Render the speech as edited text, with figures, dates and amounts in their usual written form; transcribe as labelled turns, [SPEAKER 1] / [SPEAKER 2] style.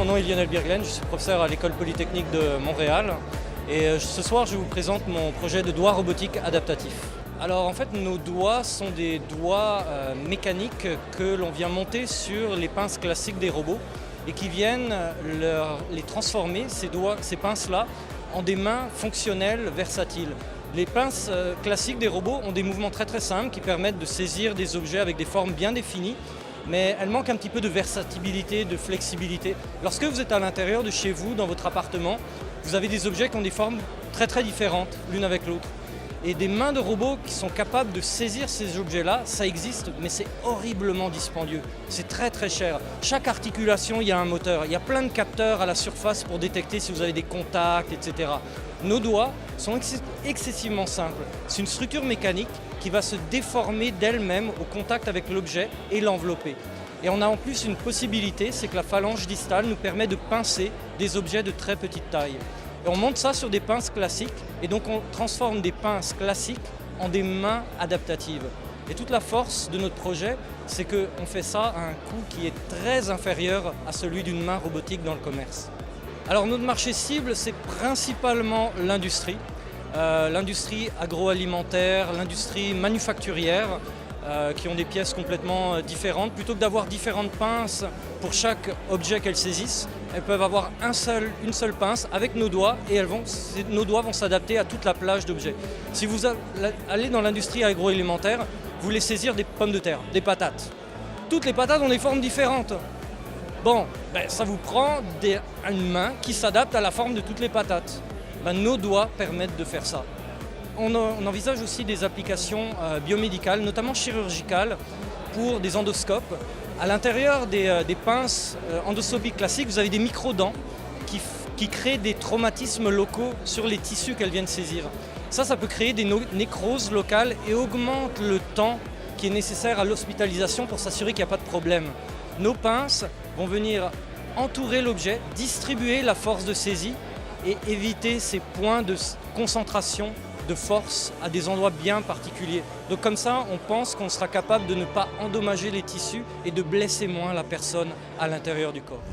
[SPEAKER 1] nom est Lionel Birglen, je suis professeur à l'École Polytechnique de Montréal. Et ce soir, je vous présente mon projet de doigts robotiques adaptatifs. Alors en fait, nos doigts sont des doigts mécaniques que l'on vient monter sur les pinces classiques des robots et qui viennent les transformer, ces pinces-là, en des mains fonctionnelles, versatiles. Les pinces classiques des robots ont des mouvements très très simples qui permettent de saisir des objets avec des formes bien définies, mais elles manquent un petit peu de versatilité, de flexibilité. Lorsque vous êtes à l'intérieur de chez vous, dans votre appartement, vous avez des objets qui ont des formes très très différentes l'une avec l'autre. Et des mains de robots qui sont capables de saisir ces objets-là, ça existe, mais c'est horriblement dispendieux. C'est très très cher. Chaque articulation, il y a un moteur. Il y a plein de capteurs à la surface pour détecter si vous avez des contacts, etc. Nos doigts sont excessivement simples. C'est une structure mécanique qui va se déformer d'elle-même au contact avec l'objet et l'envelopper. Et on a en plus une possibilité, c'est que la phalange distale nous permet de pincer des objets de très petite taille. Et on monte ça sur des pinces classiques et donc on transforme des pinces classiques en des mains adaptatives. Et toute la force de notre projet, c'est qu'on fait ça à un coût qui est très inférieur à celui d'une main robotique dans le commerce. Alors notre marché cible, c'est principalement l'industrie. L'industrie agroalimentaire, l'industrie manufacturière, qui ont des pièces complètement différentes. Plutôt que d'avoir différentes pinces pour chaque objet qu'elles saisissent, elles peuvent avoir une seule pince avec nos doigts et nos doigts vont s'adapter à toute la plage d'objets. Si vous allez dans l'industrie agroalimentaire, vous voulez saisir des pommes de terre, des patates. Toutes les patates ont des formes différentes. Bon, ça vous prend une main qui s'adapte à la forme de toutes les patates. Nos doigts permettent de faire ça. On envisage aussi des applications biomédicales, notamment chirurgicales, pour des endoscopes. À l'intérieur des pinces endoscopiques classiques, vous avez des micro-dents qui créent des traumatismes locaux sur les tissus qu'elles viennent saisir. Ça peut créer des nécroses locales et augmente le temps qui est nécessaire à l'hospitalisation pour s'assurer qu'il n'y a pas de problème. Nos pinces vont venir entourer l'objet, distribuer la force de saisie et éviter ces points de concentration de force à des endroits bien particuliers. Donc comme ça, on pense qu'on sera capable de ne pas endommager les tissus et de blesser moins la personne à l'intérieur du corps.